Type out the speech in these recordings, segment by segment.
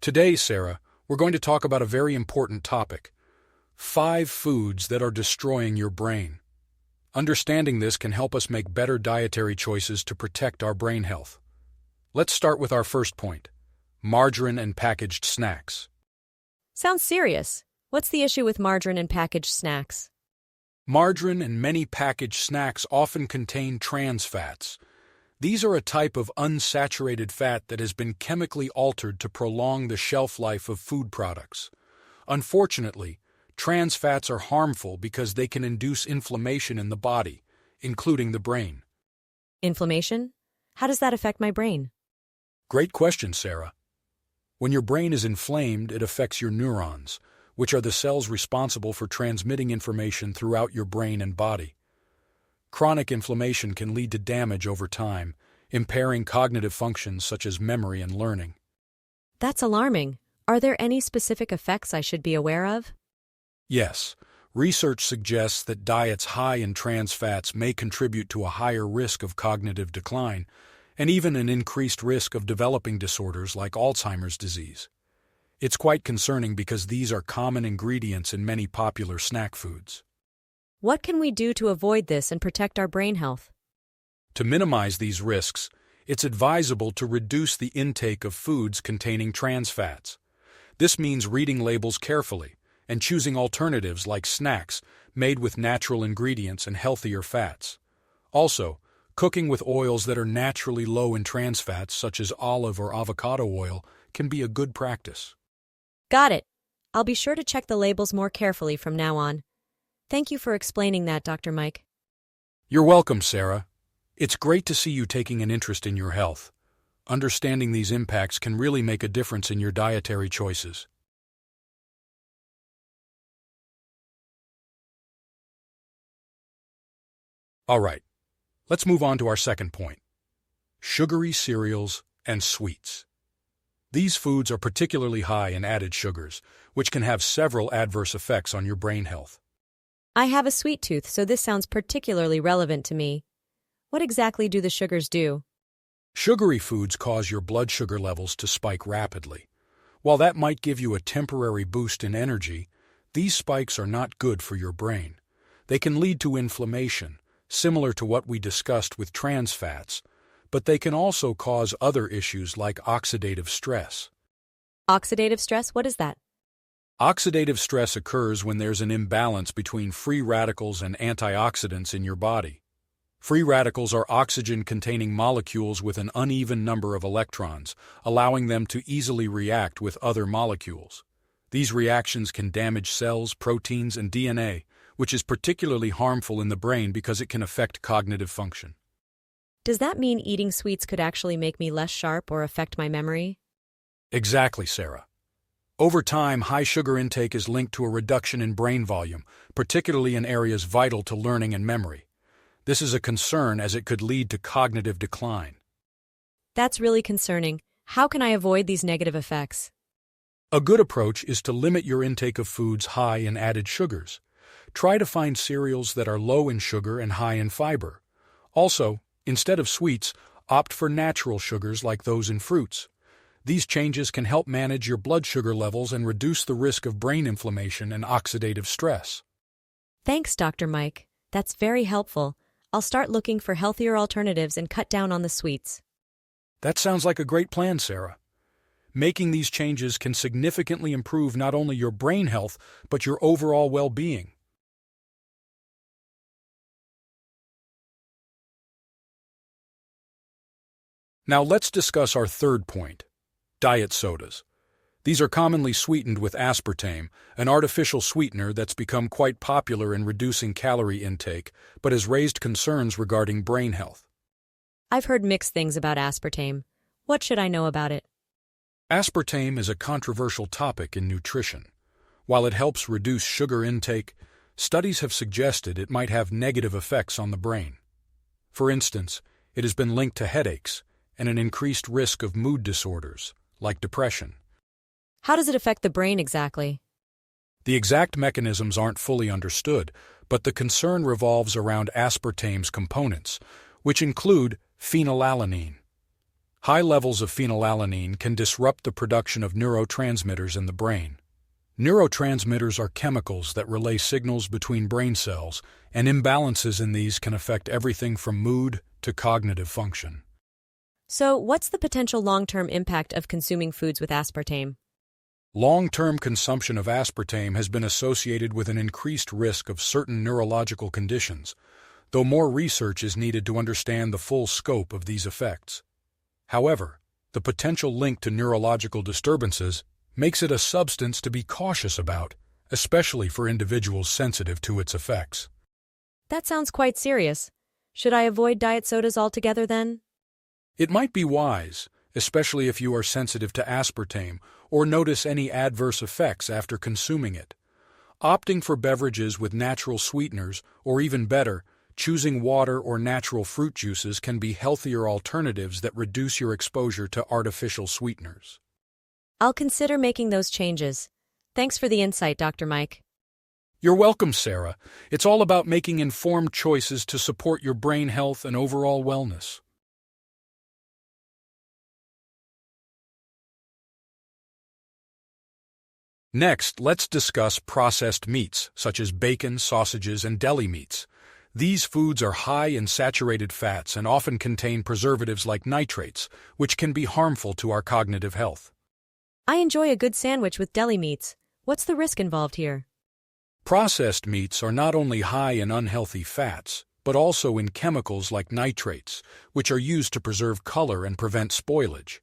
Today, Sarah, we're going to talk about a very important topic: 5 foods that are destroying your brain. Understanding this can help us make better dietary choices to protect our brain health. Let's start with our first point: margarine and packaged snacks. Sounds serious. What's the issue with margarine and packaged snacks? Margarine and many packaged snacks often contain trans fats. These are a type of unsaturated fat that has been chemically altered to prolong the shelf life of food products. Unfortunately, trans fats are harmful because they can induce inflammation in the body, including the brain. Inflammation? How does that affect my brain? Great question, Sarah. When your brain is inflamed, it affects your neurons, which are the cells responsible for transmitting information throughout your brain and body. Chronic inflammation can lead to damage over time, impairing cognitive functions such as memory and learning. That's alarming. Are there any specific effects I should be aware of? Yes, research suggests that diets high in trans fats may contribute to a higher risk of cognitive decline, and even an increased risk of developing disorders like Alzheimer's disease. It's quite concerning because these are common ingredients in many popular snack foods. What can we do to avoid this and protect our brain health? To minimize these risks, it's advisable to reduce the intake of foods containing trans fats. This means reading labels carefully and choosing alternatives like snacks made with natural ingredients and healthier fats. Also, cooking with oils that are naturally low in trans fats, such as olive or avocado oil, can be a good practice. Got it. I'll be sure to check the labels more carefully from now on. Thank you for explaining that, Dr. Mike. You're welcome, Sarah. It's great to see you taking an interest in your health. Understanding these impacts can really make a difference in your dietary choices. All right, let's move on to our second point: sugary cereals and sweets. These foods are particularly high in added sugars, which can have several adverse effects on your brain health. I have a sweet tooth, so this sounds particularly relevant to me. What exactly do the sugars do? Sugary foods cause your blood sugar levels to spike rapidly. While that might give you a temporary boost in energy, these spikes are not good for your brain. They can lead to inflammation, similar to what we discussed with trans fats, but they can also cause other issues like oxidative stress. Oxidative stress? What is that? Oxidative stress occurs when there's an imbalance between free radicals and antioxidants in your body. Free radicals are oxygen-containing molecules with an uneven number of electrons, allowing them to easily react with other molecules. These reactions can damage cells, proteins, and DNA, which is particularly harmful in the brain because it can affect cognitive function. Does that mean eating sweets could actually make me less sharp or affect my memory? Exactly, Sarah. Over time, high sugar intake is linked to a reduction in brain volume, particularly in areas vital to learning and memory. This is a concern as it could lead to cognitive decline. That's really concerning. How can I avoid these negative effects? A good approach is to limit your intake of foods high in added sugars. Try to find cereals that are low in sugar and high in fiber. Also, instead of sweets, opt for natural sugars like those in fruits. These changes can help manage your blood sugar levels and reduce the risk of brain inflammation and oxidative stress. Thanks, Dr. Mike. That's very helpful. I'll start looking for healthier alternatives and cut down on the sweets. That sounds like a great plan, Sarah. Making these changes can significantly improve not only your brain health, but your overall well-being. Now let's discuss our third point: diet sodas. These are commonly sweetened with aspartame, an artificial sweetener that's become quite popular in reducing calorie intake, but has raised concerns regarding brain health. I've heard mixed things about aspartame. What should I know about it? Aspartame is a controversial topic in nutrition. While it helps reduce sugar intake, studies have suggested it might have negative effects on the brain. For instance, it has been linked to headaches and an increased risk of mood disorders, like depression. How does it affect the brain exactly? The exact mechanisms aren't fully understood, but the concern revolves around aspartame's components, which include phenylalanine. High levels of phenylalanine can disrupt the production of neurotransmitters in the brain. Neurotransmitters are chemicals that relay signals between brain cells, and imbalances in these can affect everything from mood to cognitive function. So, what's the potential long-term impact of consuming foods with aspartame? Long-term consumption of aspartame has been associated with an increased risk of certain neurological conditions, though more research is needed to understand the full scope of these effects. However, the potential link to neurological disturbances makes it a substance to be cautious about, especially for individuals sensitive to its effects. That sounds quite serious. Should I avoid diet sodas altogether then? It might be wise, especially if you are sensitive to aspartame or notice any adverse effects after consuming it. Opting for beverages with natural sweeteners, or even better, choosing water or natural fruit juices can be healthier alternatives that reduce your exposure to artificial sweeteners. I'll consider making those changes. Thanks for the insight, Dr. Mike. You're welcome, Sarah. It's all about making informed choices to support your brain health and overall wellness. Next, let's discuss processed meats, such as bacon, sausages, and deli meats. These foods are high in saturated fats and often contain preservatives like nitrates, which can be harmful to our cognitive health. I enjoy a good sandwich with deli meats. What's the risk involved here? Processed meats are not only high in unhealthy fats, but also in chemicals like nitrates, which are used to preserve color and prevent spoilage.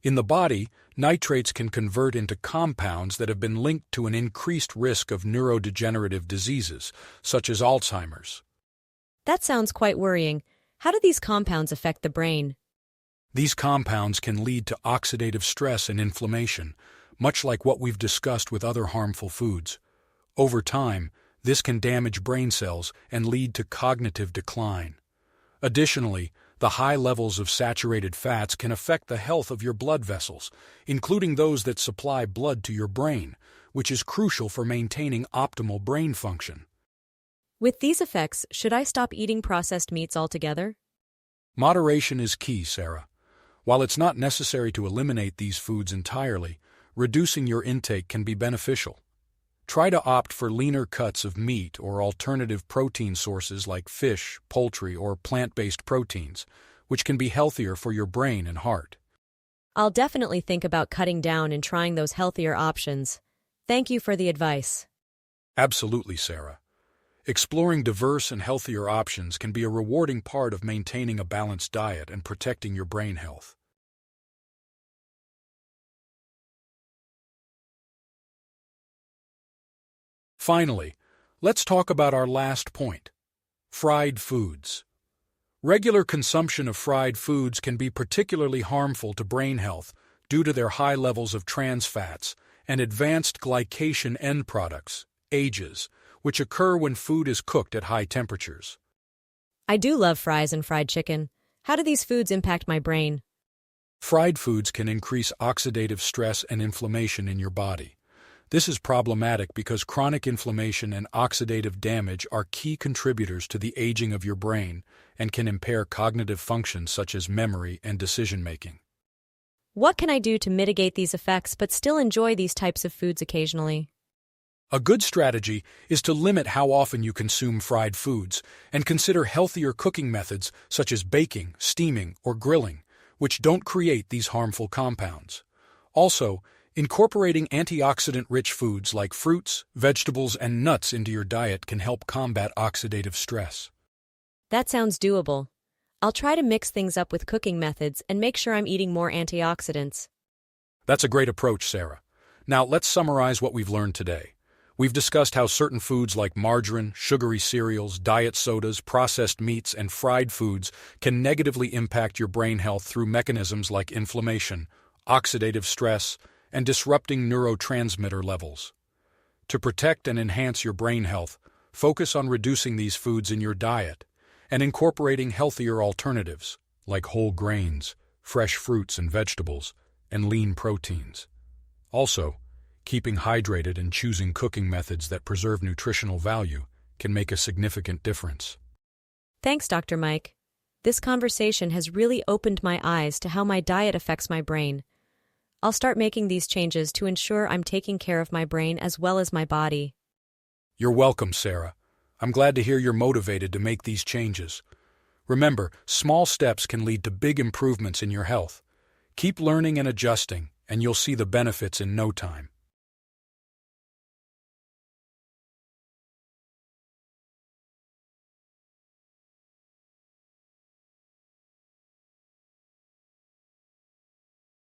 In the body, nitrates can convert into compounds that have been linked to an increased risk of neurodegenerative diseases, such as Alzheimer's. That sounds quite worrying. How do these compounds affect the brain? These compounds can lead to oxidative stress and inflammation, much like what we've discussed with other harmful foods. Over time, this can damage brain cells and lead to cognitive decline. Additionally, the high levels of saturated fats can affect the health of your blood vessels, including those that supply blood to your brain, which is crucial for maintaining optimal brain function. With these effects, should I stop eating processed meats altogether? Moderation is key, Sarah. While it's not necessary to eliminate these foods entirely, reducing your intake can be beneficial. Try to opt for leaner cuts of meat or alternative protein sources like fish, poultry, or plant-based proteins, which can be healthier for your brain and heart. I'll definitely think about cutting down and trying those healthier options. Thank you for the advice. Absolutely, Sarah. Exploring diverse and healthier options can be a rewarding part of maintaining a balanced diet and protecting your brain health. Finally, let's talk about our last point: fried foods. Regular consumption of fried foods can be particularly harmful to brain health due to their high levels of trans fats and advanced glycation end products, AGEs, which occur when food is cooked at high temperatures. I do love fries and fried chicken. How do these foods impact my brain? Fried foods can increase oxidative stress and inflammation in your body. This is problematic because chronic inflammation and oxidative damage are key contributors to the aging of your brain and can impair cognitive functions such as memory and decision-making. What can I do to mitigate these effects but still enjoy these types of foods occasionally? A good strategy is to limit how often you consume fried foods and consider healthier cooking methods such as baking, steaming, or grilling, which don't create these harmful compounds. Also, incorporating antioxidant-rich foods like fruits, vegetables, and nuts into your diet can help combat oxidative stress. That sounds doable. I'll try to mix things up with cooking methods and make sure I'm eating more antioxidants. That's a great approach, Sarah. Now, let's summarize what we've learned today. We've discussed how certain foods like margarine, sugary cereals, diet sodas, processed meats, and fried foods can negatively impact your brain health through mechanisms like inflammation, oxidative stress, and disrupting neurotransmitter levels. To protect and enhance your brain health, focus on reducing these foods in your diet and incorporating healthier alternatives like whole grains, fresh fruits and vegetables, and lean proteins. Also, keeping hydrated and choosing cooking methods that preserve nutritional value can make a significant difference. Thanks, Dr. Mike. This conversation has really opened my eyes to how my diet affects my brain. I'll start making these changes to ensure I'm taking care of my brain as well as my body. You're welcome, Sarah. I'm glad to hear you're motivated to make these changes. Remember, small steps can lead to big improvements in your health. Keep learning and adjusting, and you'll see the benefits in no time.